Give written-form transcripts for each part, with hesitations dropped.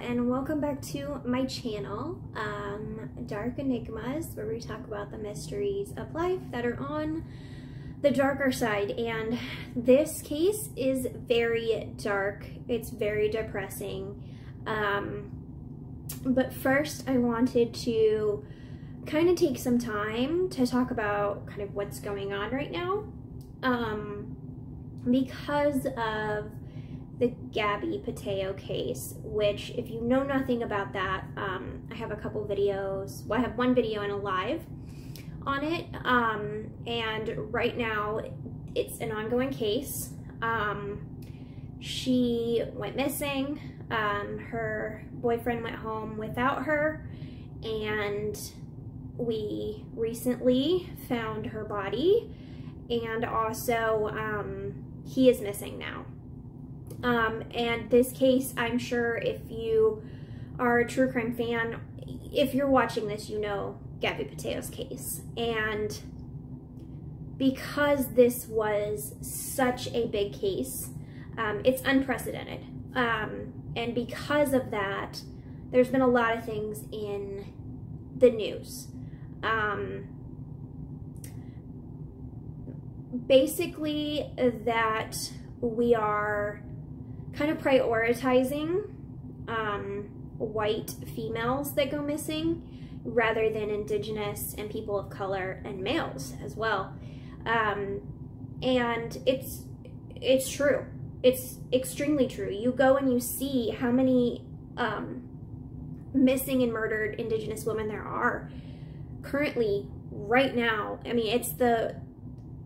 and welcome back to my channel, Dark Enigmas, where we talk about the mysteries of life that are on the darker side. And this case is very dark. It's very depressing. But first I wanted to kind of take some time to talk about kind of what's going on right now, because of the Gabby Petito case, which, if you know nothing about that, I have a couple videos. Well, I have one video and a live on it, and right now it's an ongoing case. She went missing. Her boyfriend went home without her, and we recently found her body, and also he is missing now. And this case, I'm sure if you are a true crime fan, if you're watching this, you know Gabby Petito's case. And because this was such a big case, it's unprecedented. And because of that, there's been a lot of things in the news. Basically, that we are kind of prioritizing white females that go missing rather than Indigenous and people of color and males as well. And it's true. It's extremely true. You go and you see how many missing and murdered Indigenous women there are currently right now. I mean, it's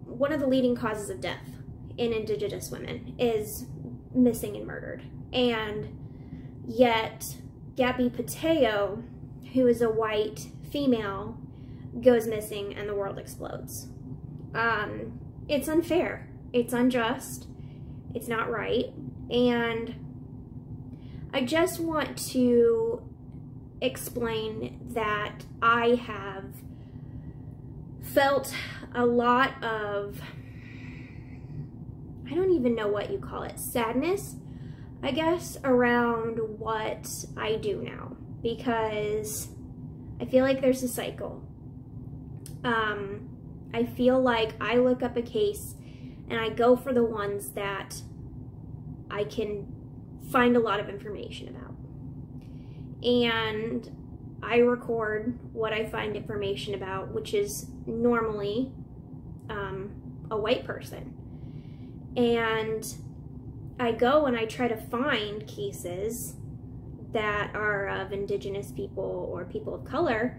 one of the leading causes of death in Indigenous women is missing and murdered. And yet Gabby Petito, who is a white female, goes missing and the world explodes. It's unfair. It's unjust. It's not right. And I just want to explain that I have felt a lot of, I don't even know what you call it, sadness, I guess, around what I do now, because I feel like there's a cycle. I feel like I look up a case and I go for the ones that I can find a lot of information about. And I record what I find information about, which is normally a white person. And I go and I try to find cases that are of Indigenous people or people of color,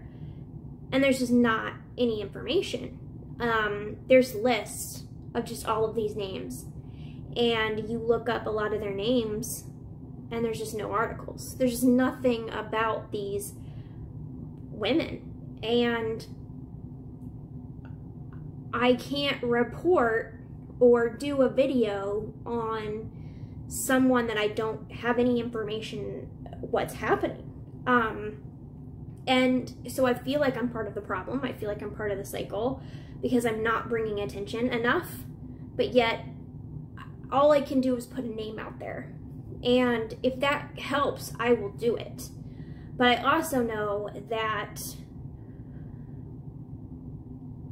and there's just not any information. There's lists of just all of these names, and you look up a lot of their names and there's just no articles. There's just nothing about these women, and I can't report or do a video on someone that I don't have any information what's happening. And so I feel like I'm part of the problem. I feel like I'm part of the cycle because I'm not bringing attention enough, but yet all I can do is put a name out there. And if that helps, I will do it. But I also know that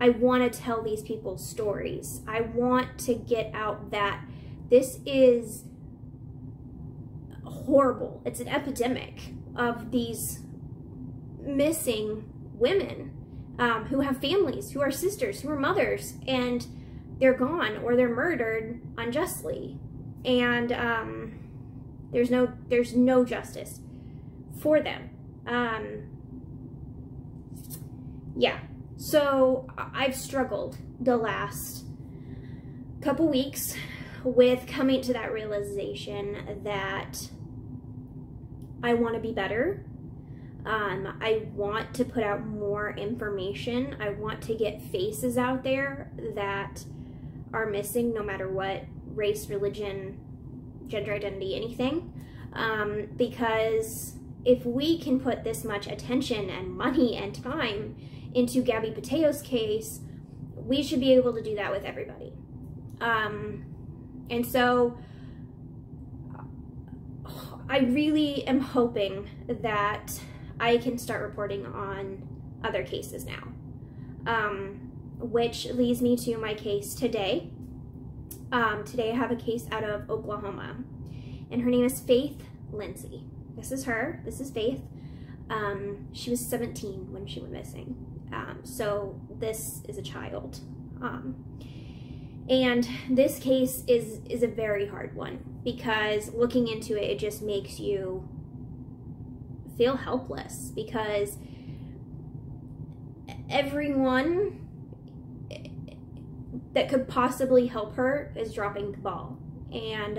I want to tell these people's stories. I want to get out that this is horrible. It's an epidemic of these missing women who have families, who are sisters, who are mothers, and they're gone or they're murdered unjustly. And there's no justice for them. Yeah. So I've struggled the last couple weeks with coming to that realization that I want to be better. I want to put out more information. I want to get faces out there that are missing, no matter what race, religion, gender identity, anything. Because if we can put this much attention and money and time into Gabby Petito's case, we should be able to do that with everybody. And so I really am hoping that I can start reporting on other cases now, which leads me to my case today. Today I have a case out of Oklahoma, and her name is Faith Lindsey. This is her. This is Faith. She was 17 when she went missing. So this is a child. And this case is a very hard one, because looking into it, it just makes you feel helpless, because everyone that could possibly help her is dropping the ball. And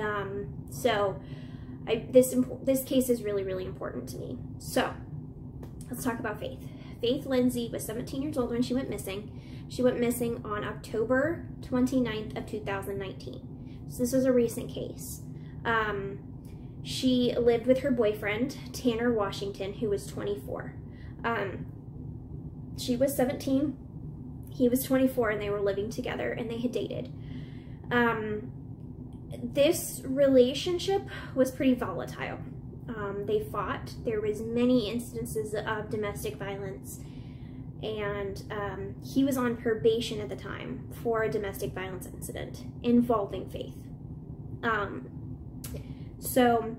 so this case is really, really important to me. So let's talk about Faith. Faith Lindsey was 17 years old when she went missing. She went missing on October 29th of 2019. So this was a recent case. She lived with her boyfriend, Tanner Washington, who was 24. She was 17, he was 24, and they were living together, and they had dated. This relationship was pretty volatile. They fought. There was many instances of domestic violence, and he was on probation at the time for a domestic violence incident involving Faith. So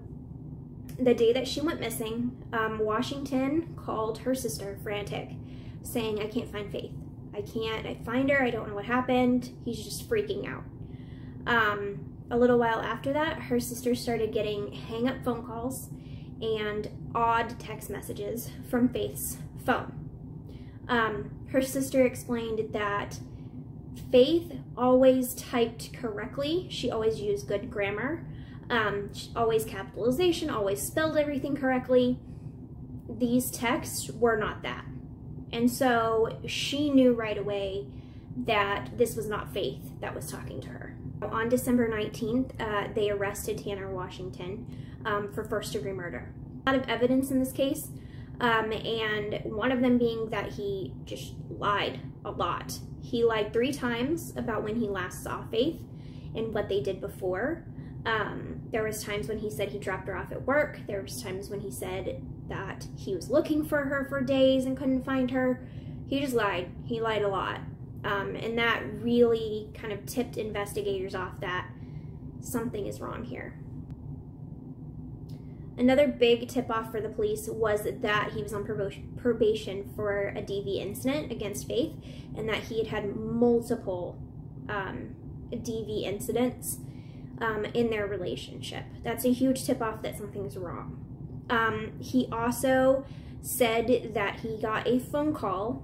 the day that she went missing, Washington called her sister frantic, saying, "I can't find Faith. I find her. I don't know what happened." He's just freaking out. A little while after that, her sister started getting hang-up phone calls and odd text messages from Faith's phone. Her sister explained that Faith always typed correctly. She always used good grammar. Always capitalization, always spelled everything correctly. These texts were not that. And so she knew right away that this was not Faith that was talking to her. On December 19th, they arrested Tanner Washington for first-degree murder. A lot of evidence in this case, and one of them being that he just lied a lot. He lied 3 times about when he last saw Faith and what they did before. There was times when he said he dropped her off at work. There was times when he said that he was looking for her for days and couldn't find her. He just lied. He lied a lot. And that really kind of tipped investigators off that something is wrong here. Another big tip-off for the police was that he was on probation for a DV incident against Faith, and that he had had multiple DV incidents in their relationship. That's a huge tip-off that something's wrong. He also said that he got a phone call,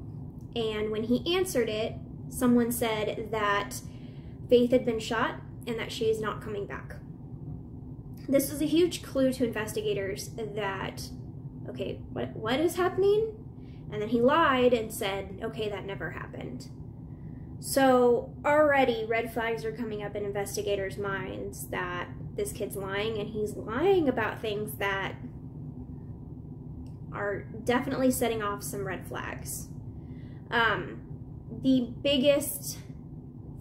and when he answered it, someone said that Faith had been shot and that she is not coming back. This was a huge clue to investigators that, okay, what is happening? And then he lied and said, okay, that never happened. So already red flags are coming up in investigators' minds that this kid's lying, and he's lying about things that are definitely setting off some red flags. The biggest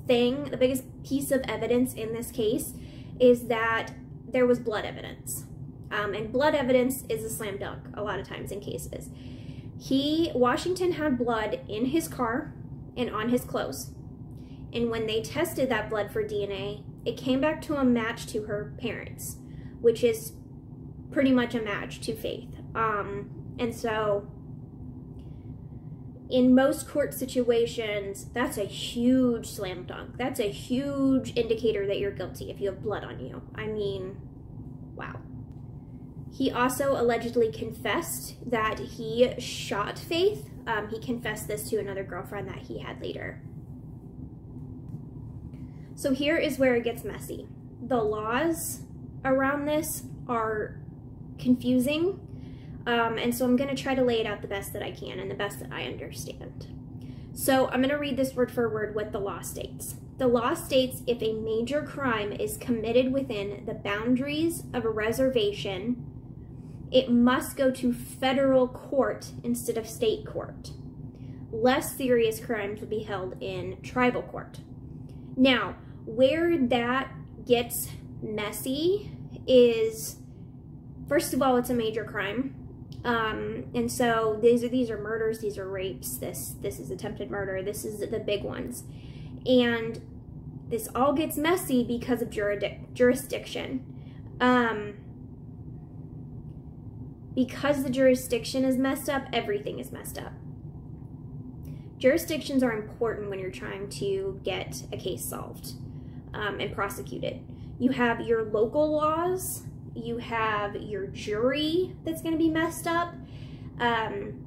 piece of evidence in this case is that there was blood evidence. And blood evidence is a slam dunk a lot of times in cases. Washington had blood in his car and on his clothes. And when they tested that blood for DNA, it came back to a match to her parents, which is pretty much a match to Faith. And so in most court situations, that's a huge slam dunk. That's a huge indicator that you're guilty if you have blood on you. I mean, wow. He also allegedly confessed that he shot Faith. He confessed this to another girlfriend that he had later. So here is where it gets messy. The laws around this are confusing. And so I'm going to try to lay it out the best that I can and the best that I understand. So I'm going to read this word for word what the law states. The law states if a major crime is committed within the boundaries of a reservation, it must go to federal court instead of state court. Less serious crimes will be held in tribal court. Now, where that gets messy is first of all, it's a major crime. And so these are murders, these are rapes, this is attempted murder, this is the big ones. And this all gets messy because of jurisdiction. Because the jurisdiction is messed up, everything is messed up. Jurisdictions are important when you're trying to get a case solved and prosecuted. You have your local laws, you have your jury that's going to be messed up, and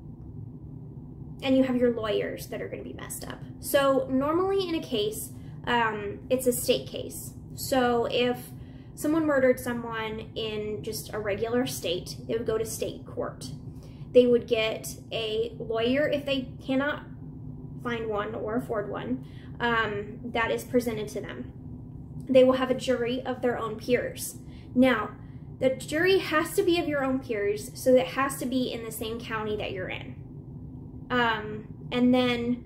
you have your lawyers that are going to be messed up. So normally in a case, it's a state case. So if someone murdered someone in just a regular state, it would go to state court. They would get a lawyer if they cannot find one or afford one, that is presented to them. They will have a jury of their own peers. Now, the jury has to be of your own peers, so it has to be in the same county that you're in. And then,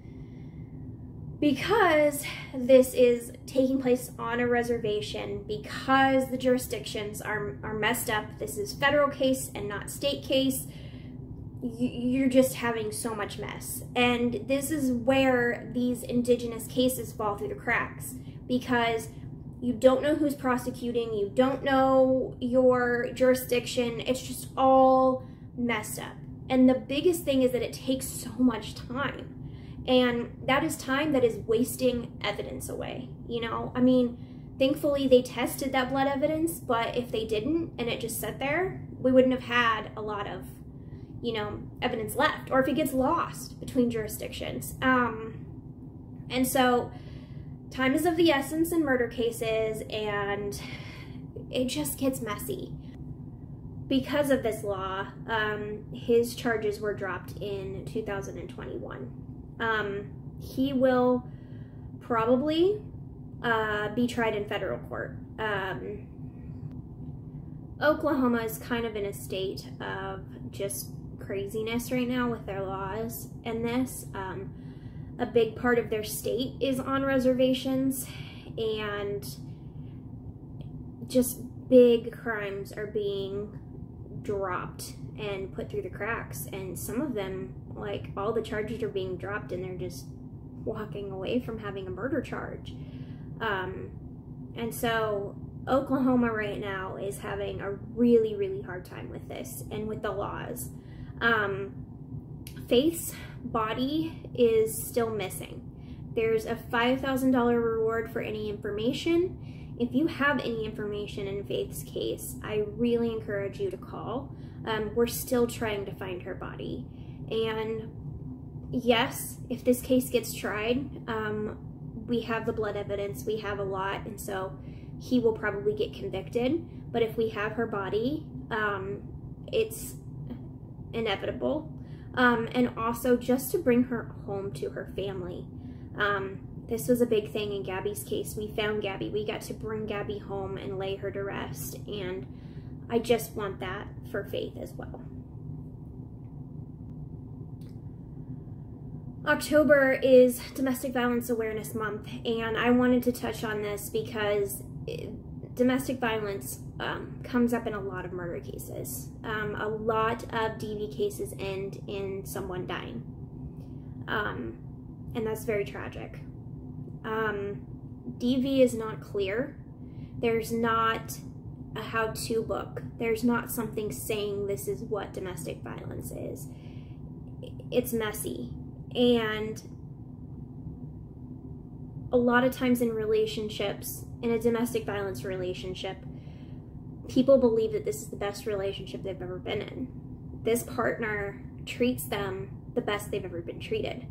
because this is taking place on a reservation, because the jurisdictions are messed up, this is federal case and not state case, you're just having so much mess. And this is where these Indigenous cases fall through the cracks, because you don't know who's prosecuting, you don't know your jurisdiction, it's just all messed up. And the biggest thing is that it takes so much time. And that is time that is wasting evidence away, you know? I mean, thankfully they tested that blood evidence, but if they didn't and it just sat there, we wouldn't have had a lot of, you know, evidence left, or if it gets lost between jurisdictions. And so time is of the essence in murder cases, and it just gets messy. Because of this law, his charges were dropped in 2021. He will probably be tried in federal court. Oklahoma is kind of in a state of just craziness right now with their laws and this. A big part of their state is on reservations, and just big crimes are being dropped and put through the cracks, and some of them, like, all the charges are being dropped and they're just walking away from having a murder charge. And so Oklahoma right now is having a really, really hard time with this and with the laws. Faith's body is still missing. There's a $5,000 reward for any information. If you have any information in Faith's case, I really encourage you to call. We're still trying to find her body. And yes, if this case gets tried, we have the blood evidence, we have a lot, and so he will probably get convicted. But if we have her body, it's inevitable. And also just to bring her home to her family. This was a big thing in Gabby's case. We found Gabby. We got to bring Gabby home and lay her to rest. And I just want that for Faith as well. October is Domestic Violence Awareness Month, and I wanted to touch on this because domestic violence comes up in a lot of murder cases. A lot of DV cases end in someone dying, and that's very tragic. DV is not clear. There's not a how-to book. There's not something saying this is what domestic violence is. It's messy. And a lot of times in relationships, in a domestic violence relationship, people believe that this is the best relationship they've ever been in. This partner treats them the best they've ever been treated.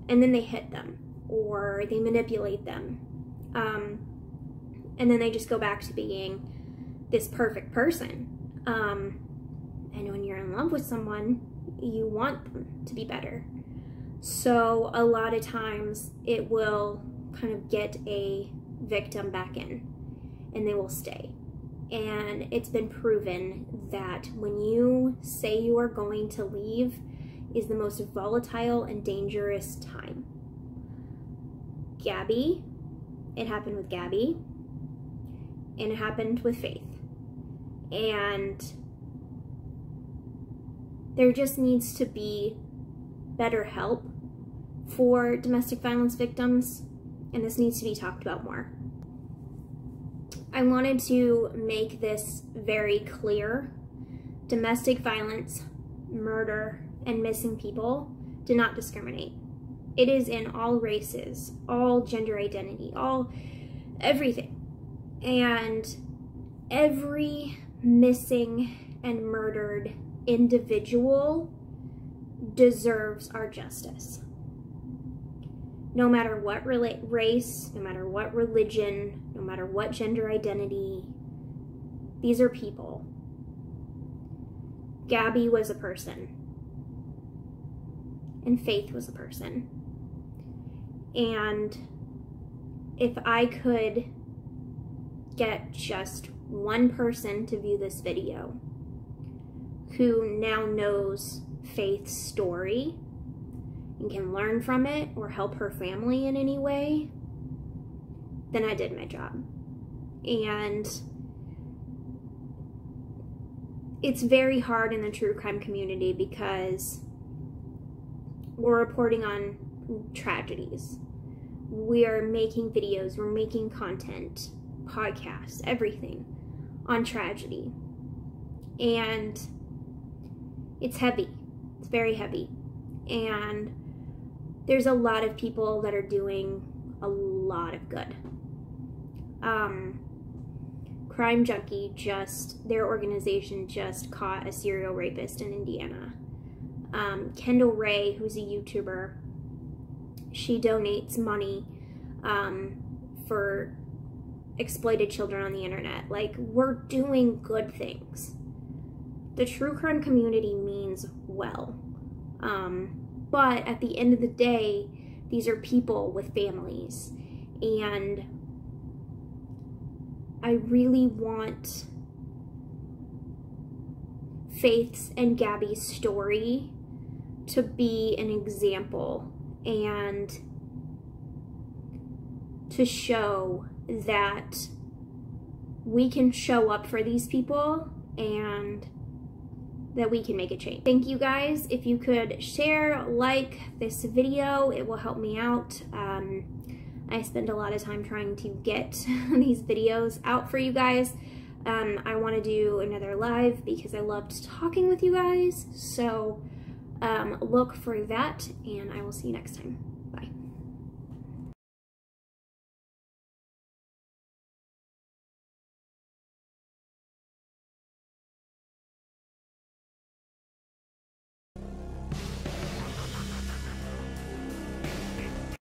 And then they hit them, or they manipulate them. And then they just go back to being this perfect person. And when you're in love with someone, you want them to be better. So a lot of times it will kind of get a victim back in, and they will stay. And it's been proven that when you say you are going to leave is the most volatile and dangerous time. Gabby, it happened with Gabby, and it happened with Faith. And There just needs to be better help for domestic violence victims, and this needs to be talked about more. I wanted to make this very clear. Domestic violence, murder, and missing people do not discriminate. It is in all races, all gender identity, everything. And every missing and murdered individual deserves our justice. No matter what race, no matter what religion, no matter what gender identity, these are people. Gabby was a person, and Faith was a person. And if I could get just one person to view this video who now knows Faith's story and can learn from it or help her family in any way, then I did my job. And it's very hard in the true crime community because we're reporting on tragedies. We are making videos, we're making content, podcasts, everything on tragedy. And it's heavy. It's very heavy. And there's a lot of people that are doing a lot of good. Crime Junkie their organization just caught a serial rapist in Indiana. Kendall Ray, who's a YouTuber, she donates money for exploited children on the internet. Like, we're doing good things. The true crime community means well. But at the end of the day, these are people with families. And I really want Faith's and Gabby's story to be an example and to show that we can show up for these people and that we can make a change. Thank you guys. If you could share, like this video, it will help me out. I spend a lot of time trying to get these videos out for you guys. I want to do another live because I loved talking with you guys. So look for that, and I will see you next time.